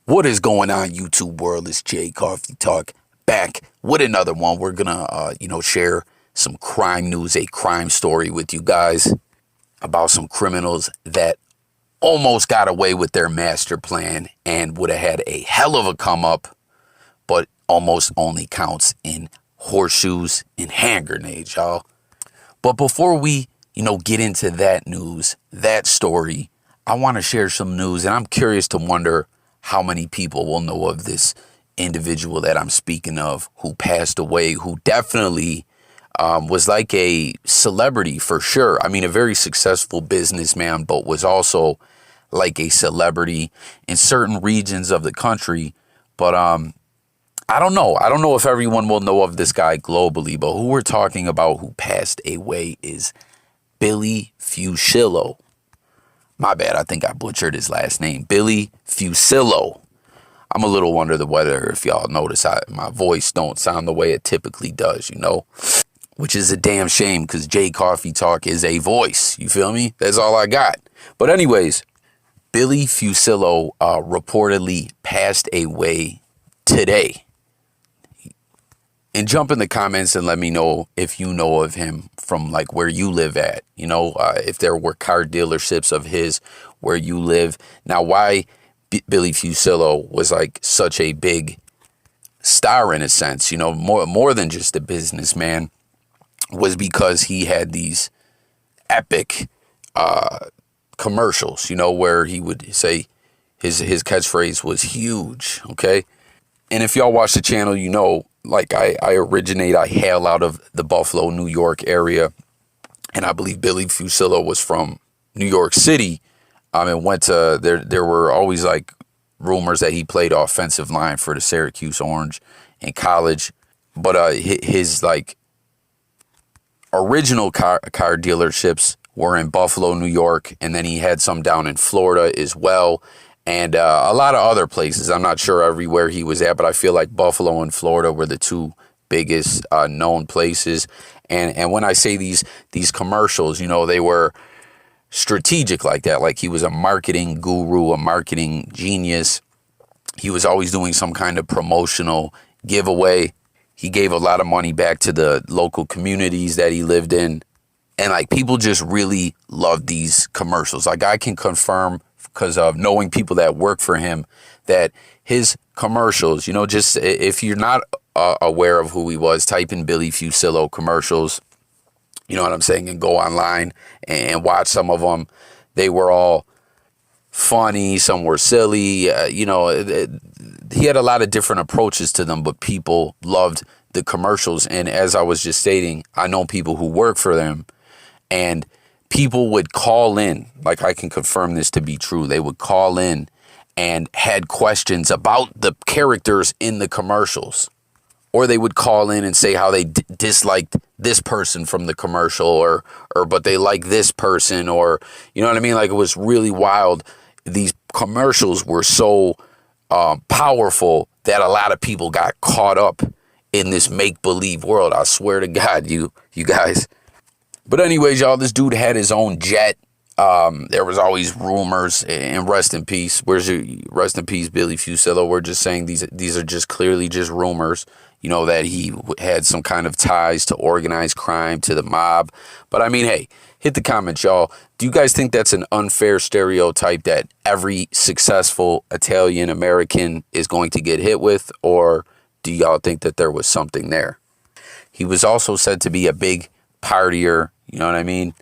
What is going on, YouTube world? It's Jay Coffee Talk back with another one. We're gonna, share some crime news, a crime story with you guys about some criminals that almost got away with their master plan and would have had a hell of a come up, but almost only counts in horseshoes and hand grenades, y'all. But before we, get into that news, that story, I want to share some news, and I'm curious to wonder how many people will know of this individual that I'm speaking of who passed away, who definitely was like a celebrity for sure. I mean, a very successful businessman, but was also like a celebrity in certain regions of the country. But I don't know. I don't know if everyone will know of this guy globally, but who we're talking about who passed away is Billy Fuccillo. My bad, I think I butchered his last name. Billy Fuccillo. I'm a little under the weather if y'all notice my voice don't sound the way it typically does, which is a damn shame because Jay Coffee Talk is a voice. You feel me? That's all I got. But anyways, Billy Fuccillo reportedly passed away today. And jump in the comments and let me know if you know of him from like where you live at. If there were car dealerships of his where you live. Now, why Billy Fuccillo was like such a big star in a sense, more than just a businessman, was because he had these epic commercials, where he would say his catchphrase was huge. Okay. And if y'all watch the channel, like I hail out of the Buffalo, New York area. And I believe Billy Fuccillo was from New York City. And went to, there were always like rumors that he played offensive line for the Syracuse Orange in college. But his like original car dealerships were in Buffalo, New York. And then he had some down in Florida as well. And a lot of other places. I'm not sure everywhere he was at, but I feel like Buffalo and Florida were the two biggest known places. And when I say these commercials, they were strategic like that. Like he was a marketing guru, a marketing genius. He was always doing some kind of promotional giveaway. He gave a lot of money back to the local communities that he lived in. And like people just really loved these commercials. Like I can confirm, because of knowing people that work for him, that his commercials, just if you're not aware of who he was, type in Billy Fuccillo commercials, you know what I'm saying, and go online and watch some of them. They were all funny, some were silly, he had a lot of different approaches to them, but people loved the commercials. And as I was just stating, I know people who work for them, and people would call in, like I can confirm this to be true. They would call in and had questions about the characters in the commercials. Or they would call in and say how they disliked this person from the commercial or but they like this person, or, you know what I mean? Like it was really wild. These commercials were so powerful that a lot of people got caught up in this make-believe world. I swear to God, you guys. But anyways, y'all, this dude had his own jet. There was always rumors, and rest in peace. Rest in peace, Billy Fuccillo. We're just saying these are just clearly just rumors, that he had some kind of ties to organized crime, to the mob. But I mean, hey, hit the comments, y'all. Do you guys think that's an unfair stereotype that every successful Italian American is going to get hit with? Or do y'all think that there was something there? He was also said to be a big partier. You know what I mean?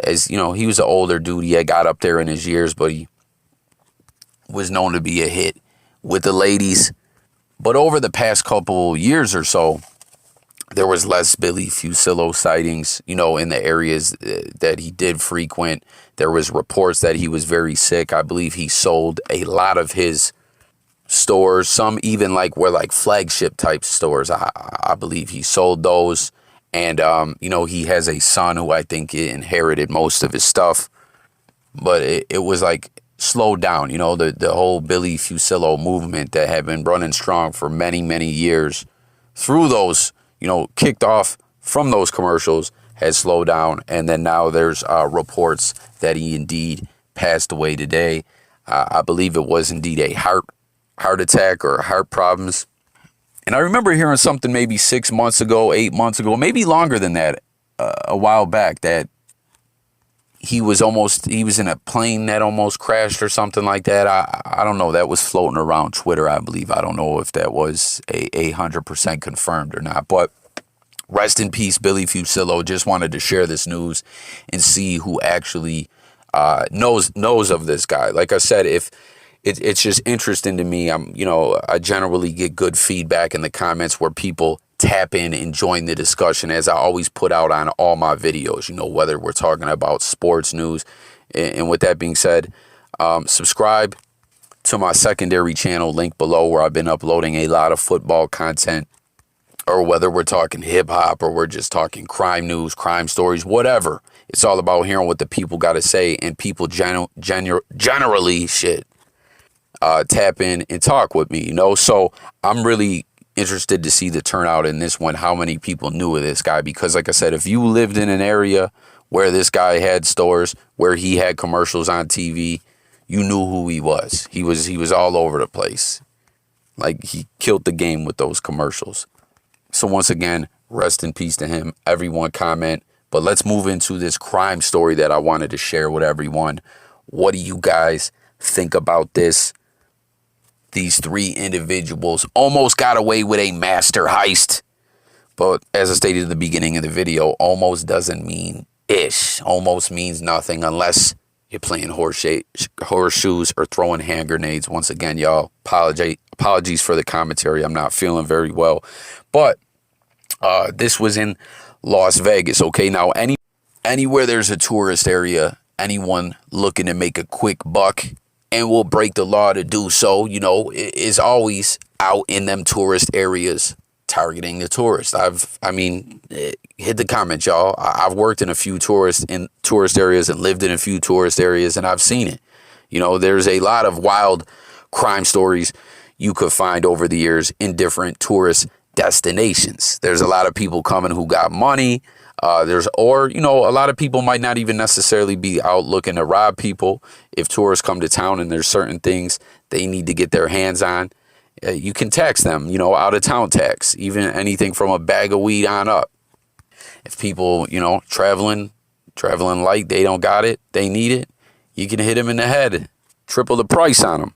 As he was an older dude. He had got up there in his years, but he was known to be a hit with the ladies. But over the past couple years or so, there was less Billy Fuccillo sightings, in the areas that he did frequent. There was reports that he was very sick. I believe he sold a lot of his stores. Some even were like flagship type stores. I believe he sold those. And, he has a son who I think inherited most of his stuff. But it was like slowed down, the whole Billy Fuccillo movement that had been running strong for many, many years. Through those, kicked off from those commercials, has slowed down. And then now there's reports that he indeed passed away today. I believe it was indeed a heart attack or heart problems. And I remember hearing something maybe 6 months ago, 8 months ago, maybe longer than that, a while back, that he was in a plane that almost crashed or something like that. I don't know. That was floating around Twitter, I believe. I don't know if that was a 100% confirmed or not. But rest in peace, Billy Fuccillo. Just wanted to share this news and see who actually knows of this guy. Like I said, if it's just interesting to me. I generally get good feedback in the comments where people tap in and join the discussion, as I always put out on all my videos, whether we're talking about sports news. And with that being said, subscribe to my secondary channel, link below, where I've been uploading a lot of football content, or whether we're talking hip hop or we're just talking crime news, crime stories, whatever. It's all about hearing what the people got to say, and people generally tap in and talk with me, So I'm really interested to see the turnout in this one, how many people knew of this guy. Because like I said, if you lived in an area where this guy had stores, where he had commercials on TV, you knew who he was. He was all over the place. Like, he killed the game with those commercials. So once again, rest in peace to him. Everyone comment. But let's move into this crime story that I wanted to share with everyone. What do you guys think about this? These three individuals almost got away with a master heist. But as I stated at the beginning of the video, almost doesn't mean ish. Almost means nothing unless you're playing horseshoes or throwing hand grenades. Once again, y'all, apologies for the commentary. I'm not feeling very well. But this was in Las Vegas, okay? Now, anywhere there's a tourist area, anyone looking to make a quick buck and will break the law to do so, is always out in them tourist areas targeting the tourists. Hit the comments, y'all. I've worked in a few tourist areas and lived in a few tourist areas, and I've seen it. There's a lot of wild crime stories you could find over the years in different tourist destinations. There's a lot of people coming who got money. A lot of people might not even necessarily be out looking to rob people. If tourists come to town and there's certain things they need to get their hands on, you can tax them, out of town tax, even anything from a bag of weed on up. If people, traveling light, they don't got it, they need it, you can hit them in the head, triple the price on them.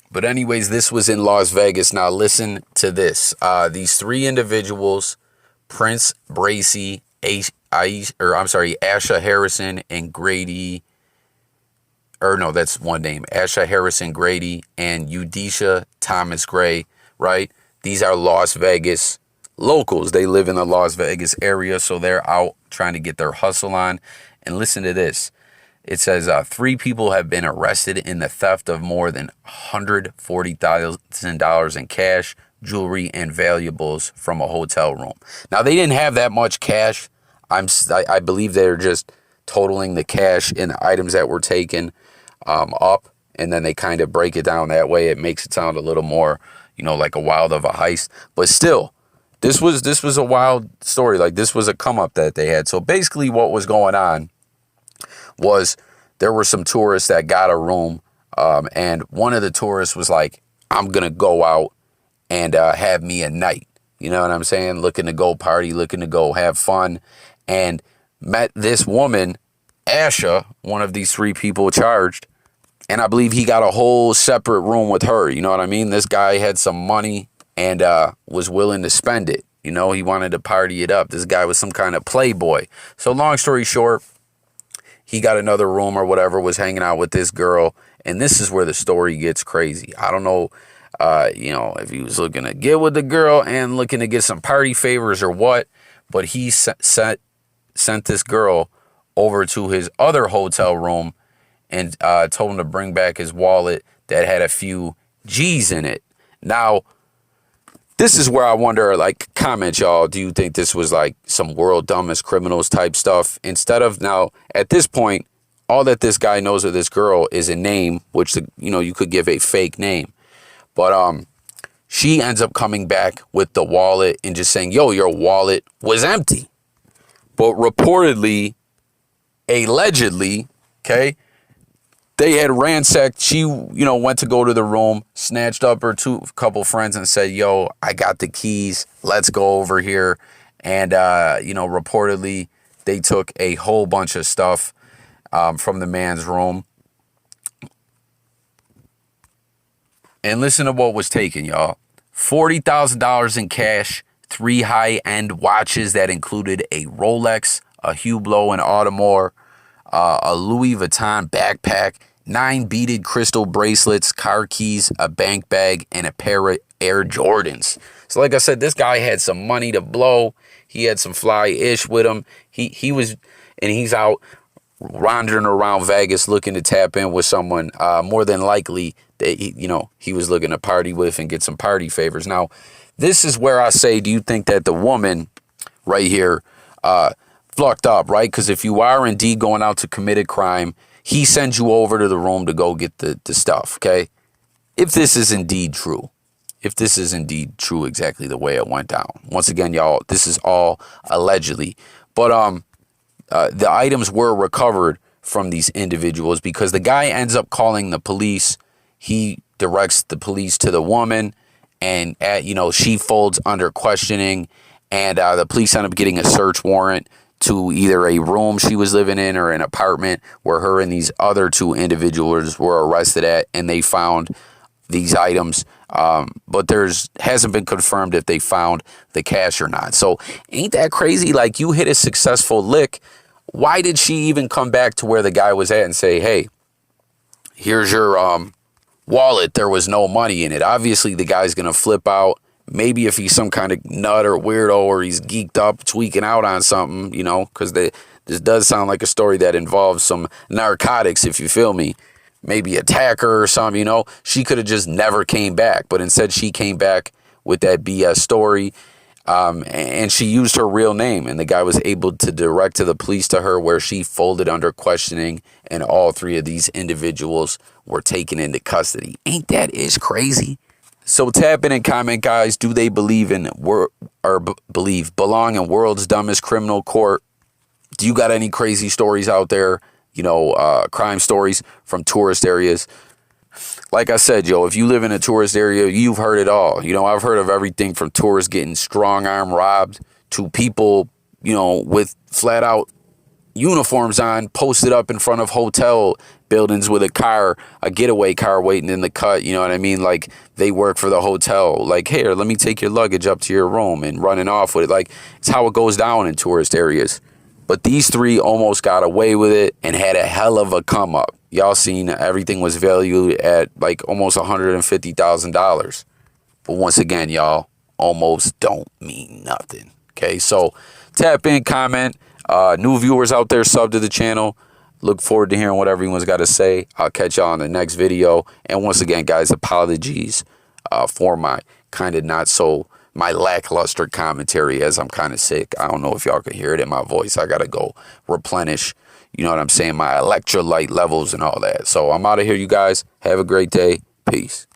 But anyways, this was in Las Vegas. Now listen to this. These three individuals, Prince Bracy, Asha Harrison and Grady, that's one name, Asha Harrison Grady and Udisha Thomas Gray, right? These are Las Vegas locals. They live in the Las Vegas area, so they're out trying to get their hustle on. And listen to this. It says 3 people have been arrested in the theft of more than $140,000 in cash, jewelry, and valuables from a hotel room. Now, they didn't have that much cash. I believe they're just totaling the cash and the items that were taken up, and then they kind of break it down that way. It makes it sound a little more, like a wild of a heist. But still, this was a wild story. Like, this was a come up that they had. So basically what was going on was there were some tourists that got a room, and one of the tourists was like, I'm going to go out and have me a night. You know what I'm saying? Looking to go party, looking to go have fun, and met this woman, Asha, one of these 3 people charged, and I believe he got a whole separate room with her. You know what I mean? This guy had some money and was willing to spend it. He wanted to party it up. This guy was some kind of playboy. So long story short, he got another room or whatever, was hanging out with this girl, and this is where the story gets crazy. I don't know, if he was looking to get with the girl and looking to get some party favors or what, but he sent this girl over to his other hotel room and told him to bring back his wallet that had a few G's in it. Now, this is where I wonder, comment, y'all, do you think this was like some world dumbest criminals type stuff? Instead of, now, at this point, all that this guy knows of this girl is a name, which, you could give a fake name. But she ends up coming back with the wallet and just saying, yo, your wallet was empty. But reportedly, allegedly, okay, They had ransacked. She, went to go to the room, snatched up her couple friends and said, yo, I got the keys. Let's go over here. And, reportedly they took a whole bunch of stuff from the man's room. And listen to what was taken, y'all. $40,000 in cash, 3 high-end watches that included a Rolex, a Hublot and Audemars, a Louis Vuitton backpack, 9 beaded crystal bracelets, car keys, a bank bag, and a pair of Air Jordans. So like I said, this guy had some money to blow. He had some fly-ish with him. He's out wandering around Vegas looking to tap in with someone more than likely that he was looking to party with and get some party favors. Now, this is where I say, do you think that the woman right here fucked up, right? Because if you are indeed going out to commit a crime, he sends you over to the room to go get the stuff, okay? If this is indeed true, exactly the way it went down. Once again, y'all, this is all allegedly. But the items were recovered from these individuals because the guy ends up calling the police. He directs the police to the woman, and she folds under questioning, and the police end up getting a search warrant to either a room she was living in or an apartment where her and these other 2 individuals were arrested at, and they found these items. But hasn't been confirmed if they found the cash or not. So ain't that crazy? Like, you hit a successful lick. Why did she even come back to where the guy was at and say, hey, here's your wallet? There was no money in it. Obviously, the guy's going to flip out. Maybe if he's some kind of nut or weirdo or he's geeked up, tweaking out on something, because this does sound like a story that involves some narcotics, if you feel me. Maybe attack her or something, She could have just never came back. But instead, she came back with that BS story. And she used her real name. And the guy was able to direct to the police to her, where she folded under questioning. And all 3 of these individuals were taken into custody. Ain't that is crazy? So tap in and comment, guys. Do they believe in belong in world's dumbest criminal court? Do you got any crazy stories out there? Crime stories from tourist areas. Like I said, if you live in a tourist area, you've heard it all. I've heard of everything from tourists getting strong arm robbed to people, with flat out uniforms on, posted up in front of hotel buildings with a getaway car waiting in the cut. You know what I mean? Like, they work for the hotel. Like, here, let me take your luggage up to your room, and running off with it. Like, it's how it goes down in tourist areas. But these 3 almost got away with it and had a hell of a come up. Y'all seen everything was valued at like almost $150,000. But once again, y'all, almost don't mean nothing. Okay, so tap in, comment. New viewers out there, sub to the channel. Look forward to hearing what everyone's got to say. I'll catch y'all in the next video. And once again, guys, apologies for my my lackluster commentary, as I'm kind of sick. I don't know if y'all can hear it in my voice. I got to go replenish, my electrolyte levels and all that. So I'm out of here, you guys. Have a great day. Peace.